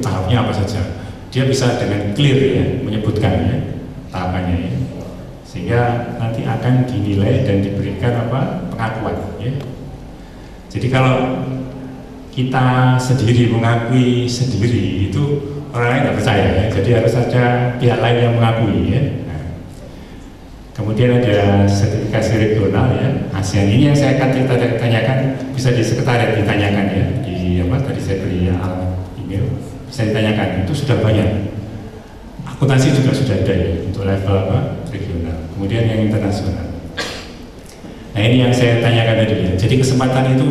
tahapnya apa saja. Dia bisa dengan clear ya menyebutkan ya tahapannya ya. Sehingga nanti akan dinilai dan diberikan apa pengakuan ya. Jadi kalau kita sendiri mengakui sendiri itu orang lain nggak percaya ya. Jadi harus ada pihak lain yang mengakui ya. Nah, kemudian ada sertifikasi regional ya. ASEAN ini yang saya akan tanyakan bisa di sekretariat ditanyakan ya. Di apa tadi saya beri email bisa ditanyakan itu sudah banyak. Akuntansi juga sudah ada ya untuk level apa regional. Kemudian yang internasional. Nah ini yang saya tanyakan tadi ya. Jadi kesempatan itu,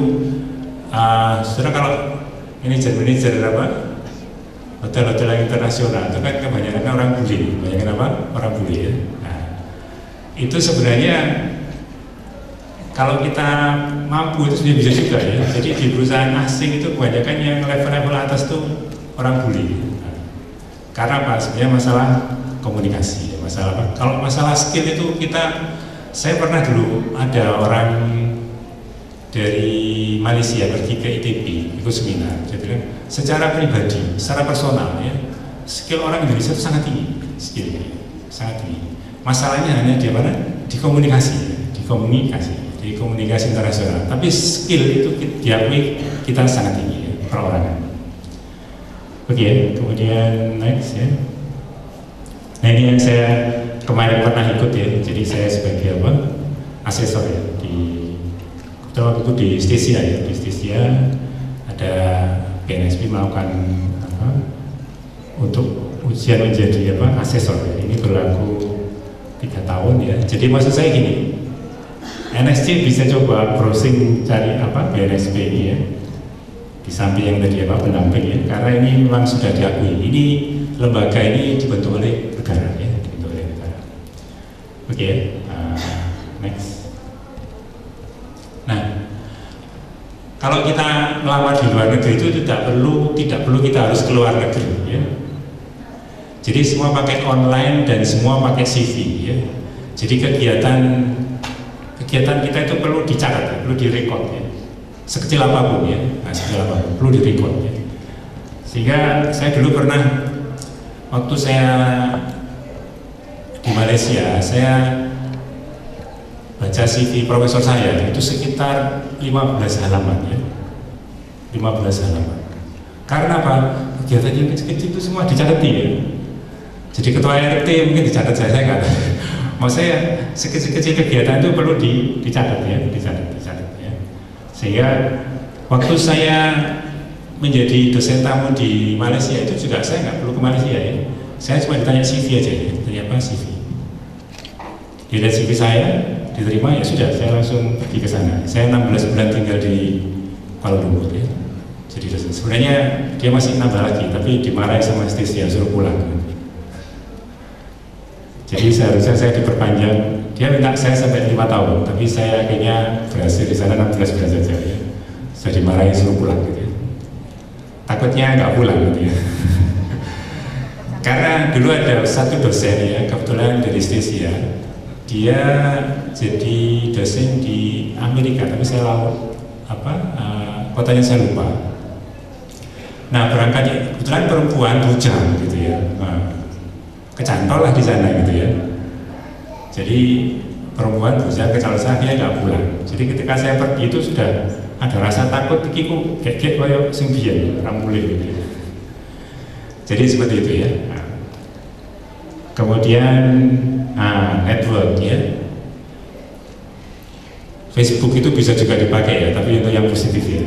saudara kalau manajer apa hotel-hotel yang internasional itu kan kebanyakan orang bule, kebanyakan apa orang bule ya. Nah, itu sebenarnya kalau kita mampu itu sudah bisa juga ya. Jadi di perusahaan asing itu kebanyakan yang level-level atas tuh orang bule. Karena apa? Sebenarnya masalah komunikasi, masalah apa? Kalau masalah skill itu saya pernah dulu ada orang dari Malaysia pergi ke ITB ikut seminar. Saya bilang secara pribadi, secara personal ya, skill orang Indonesia itu sangat tinggi, skillnya sangat tinggi. Masalahnya hanya di mana? Di komunikasi, di komunikasi internasional. Tapi skill itu diakui kita sangat tinggi ya, perorangan. Oke, kemudian next ya. Nah ini yang saya kemarin pernah ikut ya. Jadi saya sebagai apa? Asesor ya waktu itu di Stesia ya. Di Stesia ada BNSP melakukan apa? Untuk ujian menjadi apa? Asesor ya. Ini berlaku 3 tahun ya. Jadi maksud saya gini, NSC bisa coba browsing cari apa? BNSP ini ya. Di samping yang tadi apa pendamping ya, karena ini memang sudah diakui. Ini lembaga ini dibentuk oleh negara ya, dibentuk oleh negara. Oke, next. Nah, kalau kita melamar di luar negeri itu tidak perlu kita harus keluar negeri ya. Jadi semua pakai online dan semua pakai CV ya. Jadi kegiatan kita itu perlu dicatat, ya, perlu direkod ya. Sekecil apapun ya, sekecil apapun perlu direkod ya. Sehingga saya dulu pernah waktu saya di Malaysia, saya baca CV profesor saya itu sekitar 15 halaman ya, 15 halaman. Karena apa? Kegiatan yang kecil-kecil itu semua dicatat ya. Jadi ketua RT mungkin dicatat saya nggak. Maksud saya sekecil-kecil kegiatan itu perlu dicatat ya, dicatat ya. Sehingga waktu saya menjadi dosen tamu di Malaysia itu juga saya nggak perlu ke Malaysia ya. Saya cuma ditanya CV aja ya, ditanya apa CV. Dilihat CV saya, diterima ya sudah, saya langsung pergi ke sana. Saya 16 bulan tinggal di Kuala Lumpur ya. Jadi dosen. Sebenarnya dia masih nambah lagi, tapi dimarahi sama Stesia suruh pulang. Jadi seharusnya saya diperpanjang. Dia minta saya sampai 5 tahun, tapi saya akhirnya berhasil di sana 16 bulan saja ya. Saya dimarahi suruh pulang gitu ya. Takutnya nggak pulang gitu ya. Karena dulu ada satu dosen ya, kebetulan dari Stesia, dia jadi dosen di Amerika, tapi saya kotanya saya lupa. Nah berangkatnya kebetulan perempuan bujang gitu ya. Kecantol lah di sana gitu ya. Jadi perempuan bujang kecantol saya akhirnya nggak pulang. Jadi ketika saya pergi itu sudah ada rasa takut pikiku kayak koyo sing biyen ramule gitu ya. Jadi seperti itu ya. Nah, kemudian network ya. Facebook itu bisa juga dipakai ya, tapi untuk yang positif ya.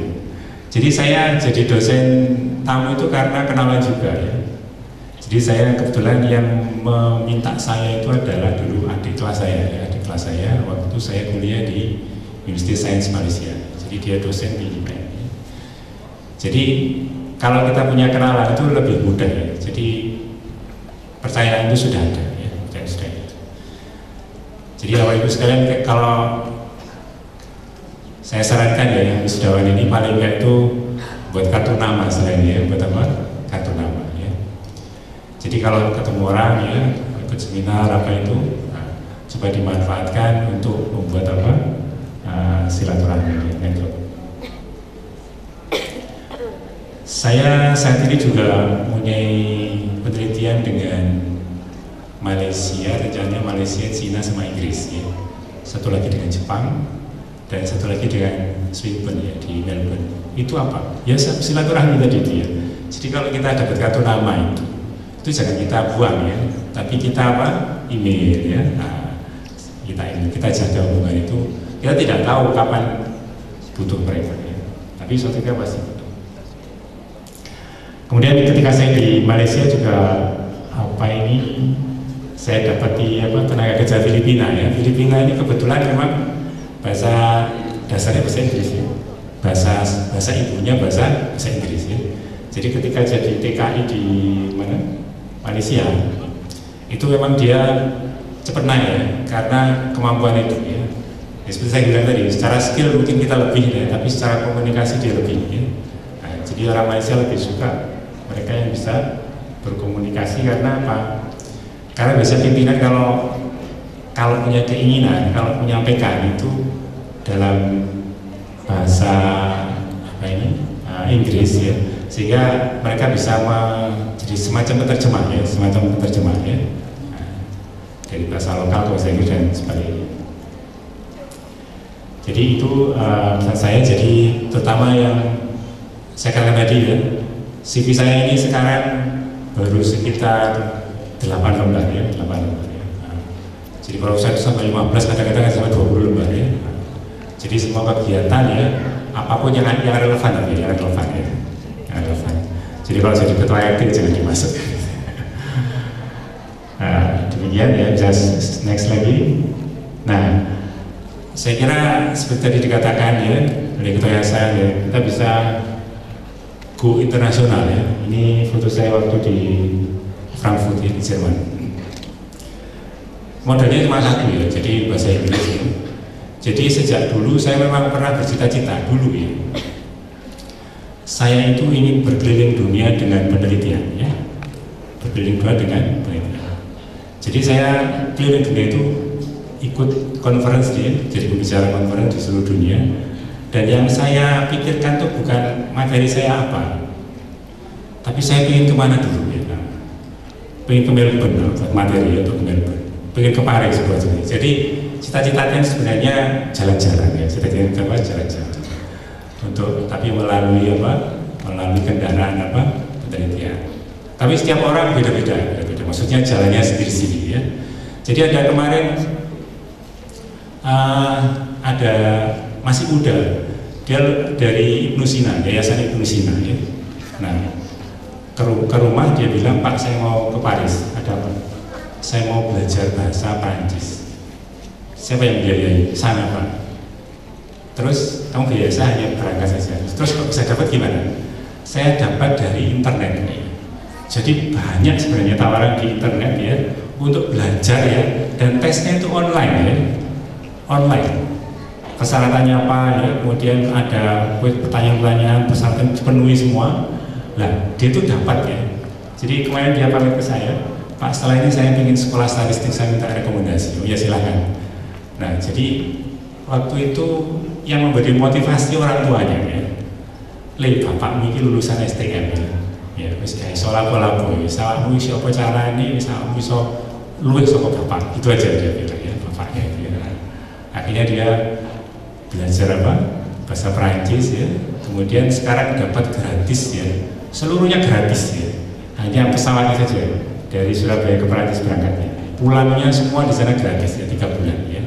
Jadi saya jadi dosen tamu itu karena kenalan juga ya. Jadi saya kebetulan yang meminta saya itu adalah dulu adik kelas saya ya, adik kelas saya waktu saya kuliah di University Science Malaysia. Jadi dia dosen di IPN. Ya. Jadi kalau kita punya kenalan itu lebih mudah ya. Jadi percayaan itu sudah ada ya, percayaan sudah ada. Jadi Bapak Ibu sekalian kalau saya sarankan ya yang wisudawan ini paling enggak itu buat kartu nama selain ya, buat apa? Kartu nama. Jadi kalau ketemu orang ya, ikut seminar apa itu, coba dimanfaatkan untuk membuat apa silaturahmi network. Saya saat ini juga mempunyai penelitian dengan Malaysia, rencananya Malaysia, Cina, sama Inggris ya. Satu lagi dengan Jepang dan satu lagi dengan Sweden ya, di Melbourne. Itu apa? Ya silaturahmi tadi itu ya. Jadi kalau kita dapat kartu nama itu jangan kita buang ya, tapi kita apa? Email ya. Nah, kita jaga hubungan itu. Kita tidak tahu kapan butuh mereka ya. Tapi suatu ketika pasti butuh. Kemudian ketika saya di Malaysia juga saya dapati tenaga kerja Filipina ya. Filipina ini kebetulan memang bahasa dasarnya bahasa Inggris ya. Bahasa ibunya bahasa Inggris ya. Jadi ketika jadi TKI di Malaysia itu memang dia cepat naik ya, karena kemampuan itu ya. Seperti saya bilang tadi, secara skill mungkin kita lebih ya, tapi secara komunikasi dia lebih ya. Nah, jadi orang Malaysia lebih suka mereka yang bisa berkomunikasi karena apa? Karena biasa pimpinan kalau punya keinginan, kalau menyampaikan itu dalam bahasa Inggris ya, sehingga mereka bisa jadi semacam penerjemah ya, nah, dari bahasa lokal ke bahasa Inggris dan sebagainya. Jadi itu saya jadi terutama yang saya katakan tadi ya, CV saya ini sekarang baru sekitar 8 lembar ya, 8 lembar ya. Nah, jadi kalau saya sampai 15 kadang-kadang sampai 20 lembar ya. Nah, jadi semua kegiatan ya, apapun yang relevan ya, yang relevan. Jadi kalau jadi ketua RT jangan dimasuk. Nah, demikian ya, just next lagi. Nah, saya kira seperti tadi dikatakan ya oleh ketua yayasan ya, kita bisa go internasional ya. Ini foto saya waktu di Frankfurt ya, di Jerman. Modelnya cuma satu ya, jadi bahasa Inggris ya. Jadi sejak dulu saya memang pernah bercita-cita dulu ya. Saya itu ingin berkeliling dunia dengan penelitian ya. Berkeliling dunia dengan penelitian. Jadi saya keliling dunia itu ikut konferensi ya, jadi pembicara konferensi di seluruh dunia. Dan yang saya pikirkan tuh bukan materi saya apa, tapi saya ingin kemana dulu ya. Pengen ke Melbourne buat materi ya, untuk ke Melbourne. Pengen ke Paris buat ini. Jadi cita-citanya sebenarnya jalan-jalan ya, cita-citanya jalan-jalan. Tapi melalui melalui kendaraan penelitian. Tapi setiap orang beda-beda. Maksudnya jalannya sendiri-sendiri ya. Jadi ada kemarin ada masih muda, dia dari Ibnu Sina, yayasan Ibnu Sina ya. Nah, ke rumah dia bilang, Pak saya mau ke Paris, ada apa? Saya mau belajar bahasa Prancis. Siapa yang biayai? Sana Pak. Terus kamu biaya saya hanya berangkat saja. Terus kok bisa dapat gimana? Saya dapat dari internet ini. Jadi banyak sebenarnya tawaran di internet ya untuk belajar ya, dan tesnya itu online ya, online. Persyaratannya apa ya, kemudian ada pertanyaan-pertanyaan, persyaratan dipenuhi semua. Nah, dia itu dapat ya. Jadi kemarin dia pamit ke saya, Pak setelah ini saya ingin sekolah statistik, saya minta rekomendasi. Oh ya silakan. Nah, jadi waktu itu yang memberi motivasi orang tuanya ya. Bapakmu ini lulusan STM ya. Ya, wis gawe iso lapo-lapo, wis awakmu iso apa carane, wis awakmu iso luwih saka bapak. Itu aja dia bilang ya, bapaknya ya. Akhirnya dia belajar bahasa Perancis ya. Kemudian sekarang dapat gratis ya. Seluruhnya gratis ya. Hanya pesawatnya saja dari Surabaya ke Perancis berangkatnya. Pulangnya semua di sana gratis ya, 3 bulan ya.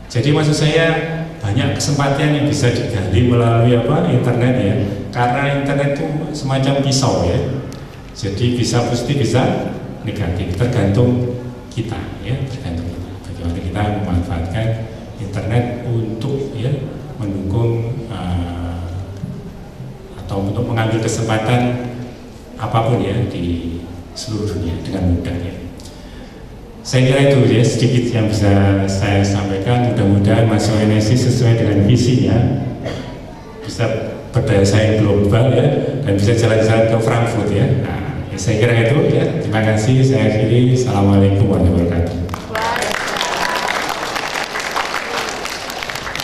Jadi maksud saya banyak kesempatan yang bisa digali melalui internet ya, karena internet itu semacam pisau ya, jadi bisa positif bisa negatif, tergantung kita ya, tergantung kita bagaimana kita memanfaatkan internet untuk ya mendukung atau untuk mengambil kesempatan apapun ya di seluruh dunia dengan mudah ya. Saya kira itu ya sedikit yang bisa saya sampaikan. Mudah-mudahan Mas Yohanes sesuai dengan visinya bisa berdaya saing global ya, dan bisa jalan-jalan ke Frankfurt ya. Nah, saya kira itu ya. Terima kasih. Saya akhiri. Assalamualaikum warahmatullahi wabarakatuh.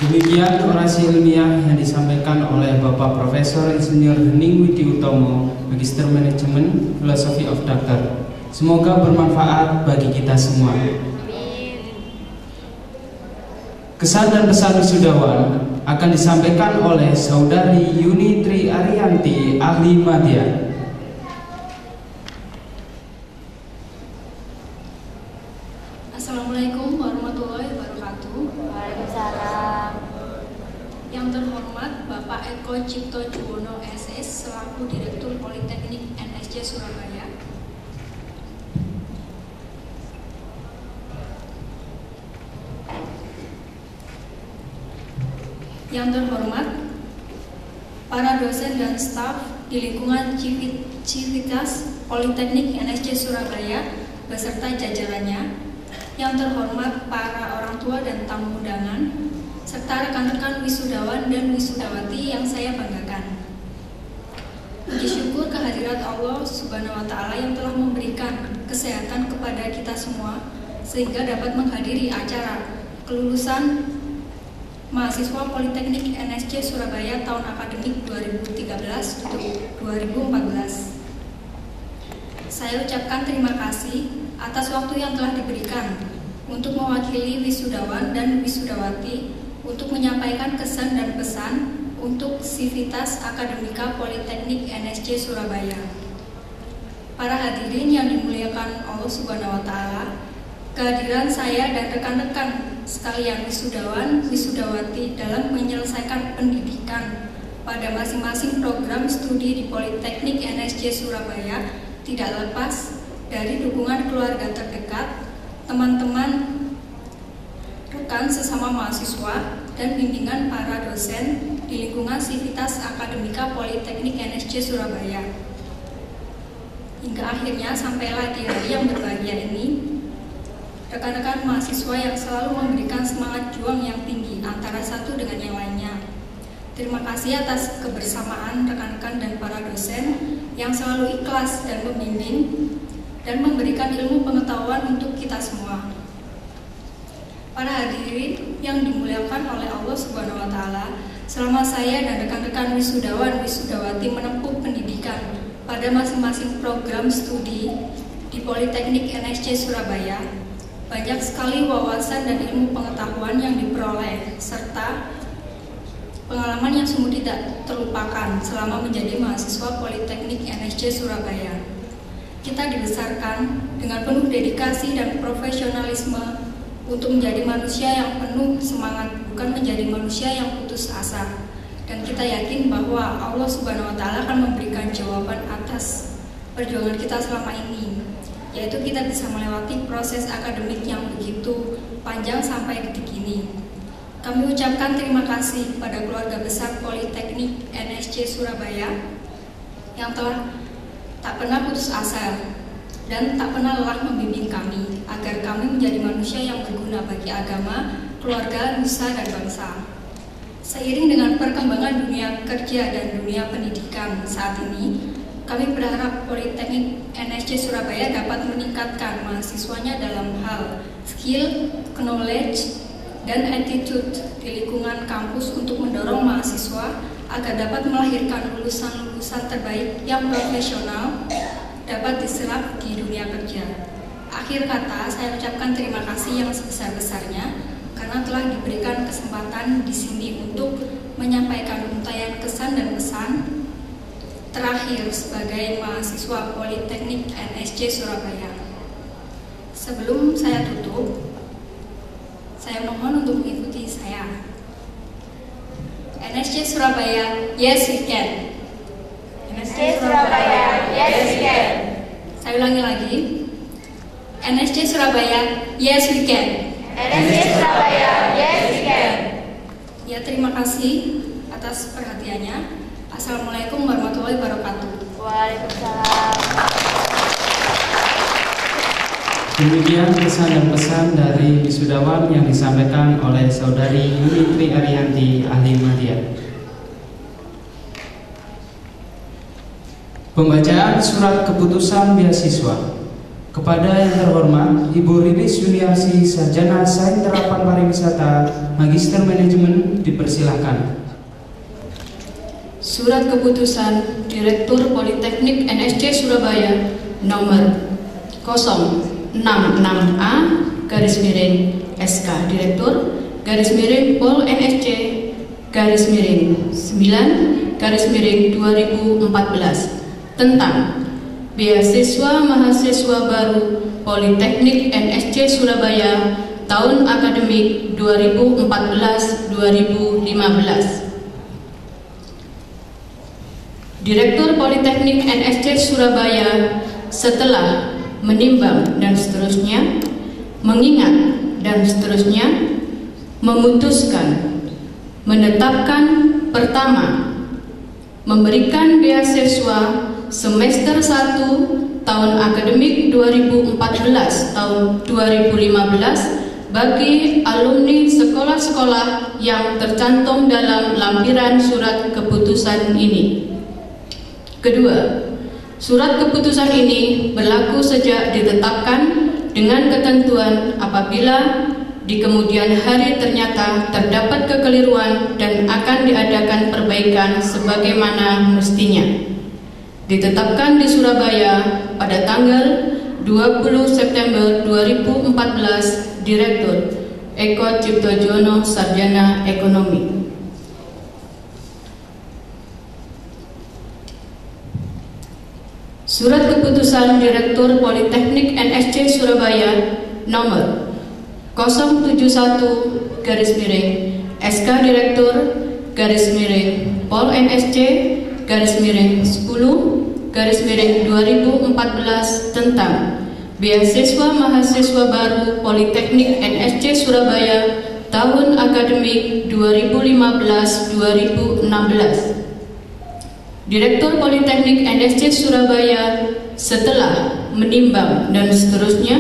Demikian orasi ilmiah yang disampaikan oleh Bapak Profesor Insinyur Hening Widi Utomo, Magister Manajemen Philosophy of Doctor. Semoga bermanfaat bagi kita semua. Kesan dan pesan wisudawan akan disampaikan oleh Saudari Yuni Tri Arianti, ahli madya. Assalamualaikum warahmatullahi wabarakatuh. Waalaikumsalam. Yang terhormat Bapak Eko Cipto Juwono SS selaku Direktur Politeknik NSC Surabaya. Yang terhormat para dosen dan staf di lingkungan Civitas Politeknik NSC Surabaya beserta jajarannya. Yang terhormat para orang tua dan tamu undangan, serta rekan-rekan wisudawan dan wisudawati yang saya banggakan. Puji syukur kehadirat Allah Subhanahu wa Ta'ala yang telah memberikan kesehatan kepada kita semua sehingga dapat menghadiri acara kelulusan mahasiswa Politeknik NSC Surabaya tahun akademik 2013-2014. Saya ucapkan terima kasih atas waktu yang telah diberikan untuk mewakili wisudawan dan wisudawati untuk menyampaikan kesan dan pesan untuk Civitas Akademika Politeknik NSC Surabaya. Para hadirin yang dimuliakan Allah Subhanahu wa Ta'ala, kehadiran saya dan rekan-rekan sekalian wisudawan, wisudawati dalam menyelesaikan pendidikan pada masing-masing program studi di Politeknik NSC Surabaya tidak lepas dari dukungan keluarga terdekat, teman-teman, rekan sesama mahasiswa, dan bimbingan para dosen di lingkungan Civitas Akademika Politeknik NSC Surabaya. Hingga akhirnya sampailah di hari yang berbahagia ini, rekan-rekan mahasiswa yang selalu memberikan semangat juang yang tinggi antara satu dengan yang lainnya. Terima kasih atas kebersamaan rekan-rekan dan para dosen yang selalu ikhlas dan membimbing dan memberikan ilmu pengetahuan untuk kita semua. Para hadirin yang dimuliakan oleh Allah Subhanahu wa Ta'ala, selama saya dan rekan-rekan wisudawan wisudawati menempuh pendidikan pada masing-masing program studi di Politeknik NSC Surabaya, banyak sekali wawasan dan ilmu pengetahuan yang diperoleh, serta pengalaman yang sungguh tidak terlupakan selama menjadi mahasiswa Politeknik NSC Surabaya. Kita dibesarkan dengan penuh dedikasi dan profesionalisme untuk menjadi manusia yang penuh semangat, bukan menjadi manusia yang putus asa. Dan kita yakin bahwa Allah Subhanahu wa Ta'ala akan memberikan jawaban atas perjuangan kita selama ini, yaitu kita bisa melewati proses akademik yang begitu panjang sampai detik ini. Kami ucapkan terima kasih pada keluarga besar Politeknik NSC Surabaya yang telah tak pernah putus asa dan tak pernah lelah membimbing kami agar kami menjadi manusia yang berguna bagi agama, keluarga, nusa, dan bangsa. Seiring dengan perkembangan dunia kerja dan dunia pendidikan saat ini, kami berharap Politeknik NSC Surabaya dapat meningkatkan mahasiswanya dalam hal skill, knowledge, dan attitude di lingkungan kampus untuk mendorong mahasiswa agar dapat melahirkan lulusan-lulusan terbaik yang profesional dapat diserap di dunia kerja. Akhir kata, saya ucapkan terima kasih yang sebesar-besarnya karena telah diberikan kesempatan di sini untuk menyampaikan untayan kesan dan pesan terakhir sebagai mahasiswa Politeknik NSC Surabaya. Sebelum saya tutup, saya mohon untuk mengikuti saya. NSC Surabaya, yes we can. NSC Surabaya, yes we can. Saya ulangi lagi. NSC Surabaya, yes we can. NSC Surabaya, yes we can. Ya, terima kasih atas perhatiannya. Assalamualaikum warahmatullahi wabarakatuh. Waalaikumsalam. Demikian kesan dan pesan dari wisudawan yang disampaikan oleh Saudari Yuni Tri Arianti, ahli madya. Pembacaan surat keputusan beasiswa. Kepada yang terhormat Ibu Riris Yuniarsi, Sarjana Sains Terapan Pariwisata, Magister Manajemen, dipersilahkan. Surat Keputusan Direktur Politeknik NSC Surabaya nomor 066A /SK Direktur /Pol NSC /9/2014 tentang beasiswa mahasiswa baru Politeknik NSC Surabaya tahun akademik 2014-2015. Direktur Politeknik NSC Surabaya setelah menimbang dan seterusnya, mengingat dan seterusnya, memutuskan, menetapkan pertama, memberikan beasiswa semester 1 tahun akademik 2014 tahun 2015 bagi alumni sekolah-sekolah yang tercantum dalam lampiran surat keputusan ini. Kedua, surat keputusan ini berlaku sejak ditetapkan dengan ketentuan apabila di kemudian hari ternyata terdapat kekeliruan dan akan diadakan perbaikan sebagaimana mestinya. Ditetapkan di Surabaya pada tanggal 20 September 2014, Direktur Eko Ciptojono, Sarjana Ekonomi. Surat Keputusan Direktur Politeknik NSC Surabaya nomor 071/SK Direktur /Pol NSC /10/2014 tentang beasiswa mahasiswa baru Politeknik NSC Surabaya tahun akademik 2015-2016. Direktur Politeknik NSC Surabaya setelah menimbang dan seterusnya,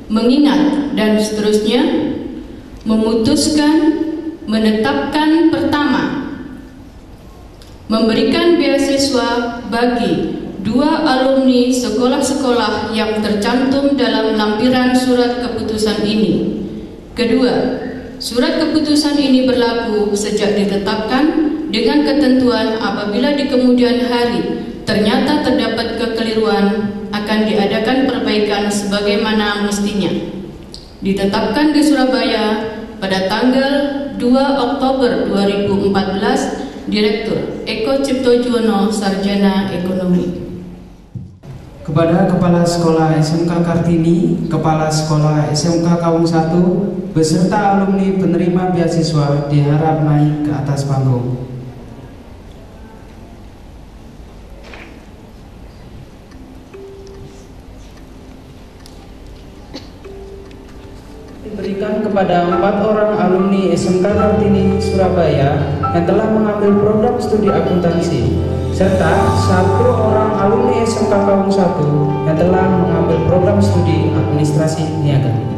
mengingat dan seterusnya, memutuskan, menetapkan pertama, memberikan beasiswa bagi 2 alumni sekolah-sekolah yang tercantum dalam lampiran surat keputusan ini. Kedua, surat keputusan ini berlaku sejak ditetapkan dengan ketentuan apabila di kemudian hari ternyata terdapat kekeliruan akan diadakan perbaikan sebagaimana mestinya. Ditetapkan di Surabaya pada tanggal 2 Oktober 2014, Direktur Eko Ciptojono, Sarjana Ekonomi. Kepada Kepala Sekolah SMK Kartini, Kepala Sekolah SMK Kawung 1, beserta alumni penerima beasiswa diharap naik ke atas panggung. Diberikan kepada 4 orang alumni SMK Kartini Surabaya yang telah mengambil program studi akuntansi, serta 1 orang alumni SMK Kawung 1 yang telah mengambil program studi administrasi niaga.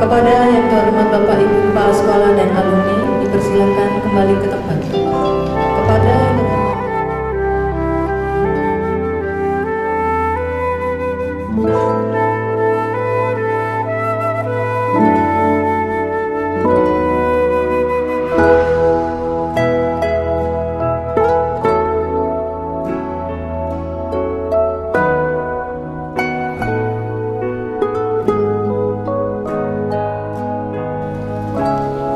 Kepada yang terhormat Bapak Ibu Kepala Sekolah dan alumni, dipersilakan kembali ke tempat. Kepada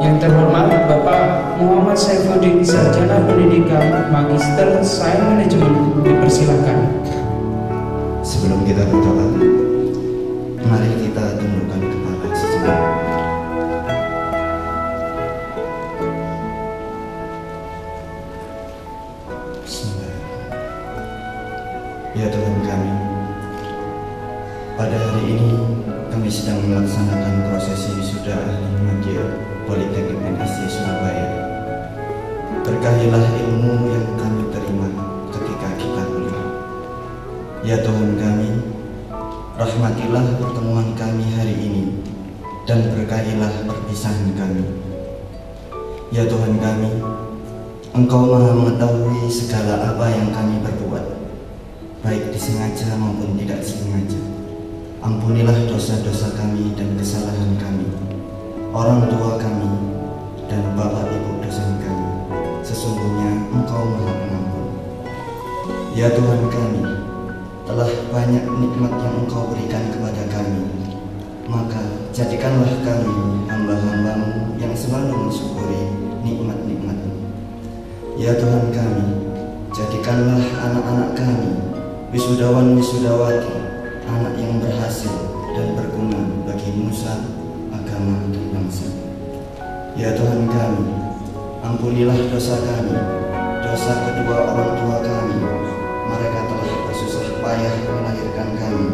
yang terhormat Bapak Muhammad Saifuddin, Sarjana Pendidikan, Magister Sains Manajemen, dipersilakan. Sebelum kita berdoa, mari kita tundukkan kepala sejenak. Bismillahirrahmanirrahim. Ya Tuhan kami, pada hari ini kami sedang melaksanakan prosesi wisuda ahli media Politeknik NSC Surabaya. Berkahilah ilmu yang kami terima ketika kita kuliah. Ya Tuhan kami, rahmatilah pertemuan kami hari ini dan berkahilah perpisahan kami. Ya Tuhan kami, Engkau Maha mengetahui segala apa yang kami perbuat, baik disengaja maupun tidak disengaja. Ampunilah dosa-dosa kami dan kesalahan kami, orang tua kami, dan bapak ibu dosen kami. Sesungguhnya Engkau Maha Pengampun. Ya Tuhan kami, telah banyak nikmat yang Engkau berikan kepada kami, maka jadikanlah kami hamba-hamba-Mu yang selalu mensyukuri nikmat-nikmat-Mu. Ya Tuhan kami, jadikanlah anak-anak kami wisudawan-wisudawati, anak yang berhasil dan berguna bagi nusa, agama, dan bangsa. Ya Tuhan kami, ampunilah dosa kami, dosa kedua orang tua kami. Mereka telah bersusah payah melahirkan kami,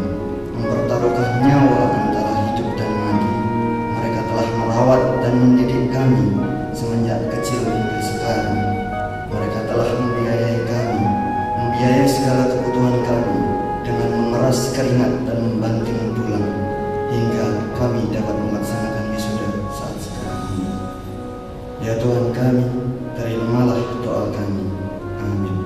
mempertaruhkan nyawa antara hidup dan mati. Mereka telah merawat dan mendidik kami semenjak kecil hingga sekarang. Mereka telah membiayai kami, membiayai segala kebutuhan kami dengan memeras keringat dan membanting tulang hingga kami dapat melaksanakan wisuda saat sekarang ini. Ya Tuhan kami, terimalah doa kami. Amin.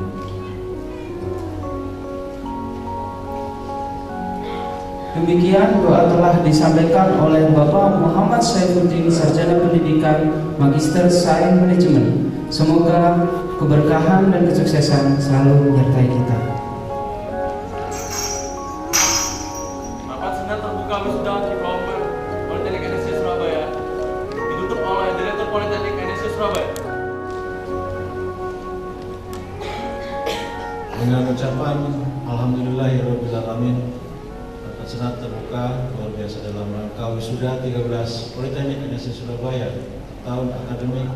Demikian doa telah disampaikan oleh Bapak Muhammad Saifuddin, Sarjana Pendidikan, Magister Sains Manajemen. Semoga keberkahan dan kesuksesan selalu menyertai kita. Rapat senat terbuka wisuda Diploma Politeknik NSC Surabaya ditutup oleh Direktur Politeknik NSC Surabaya. Dengan ucapan Alhamdulillahirabbil alamin, rapat senat terbuka luar biasa dalam rangka wisuda 13 Politeknik NSC Surabaya tahun akademik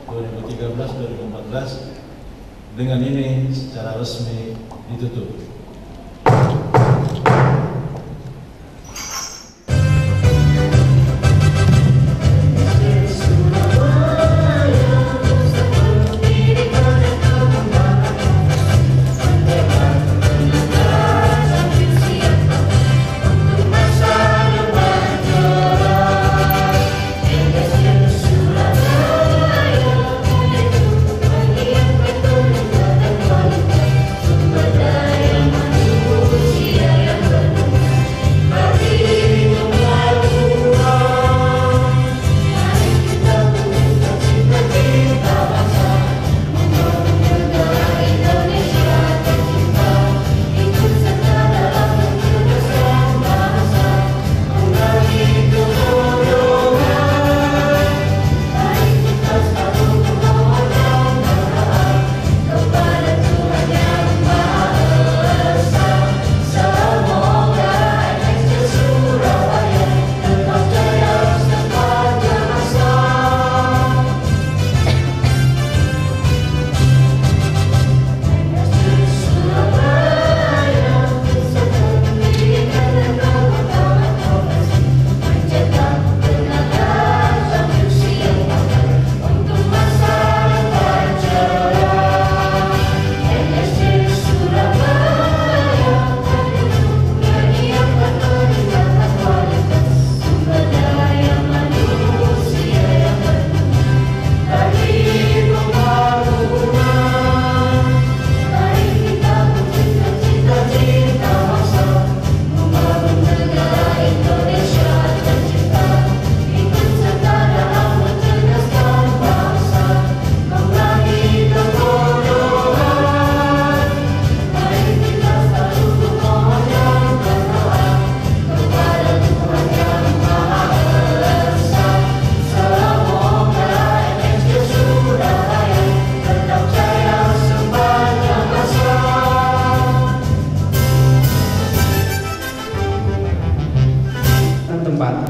2013-2014 dengan ini secara resmi ditutup.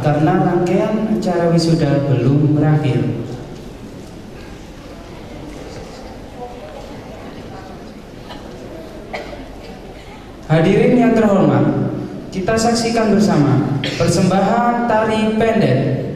karena rangkaian acara wisuda belum berakhir. Hadirin yang terhormat, kita saksikan bersama persembahan tari pendek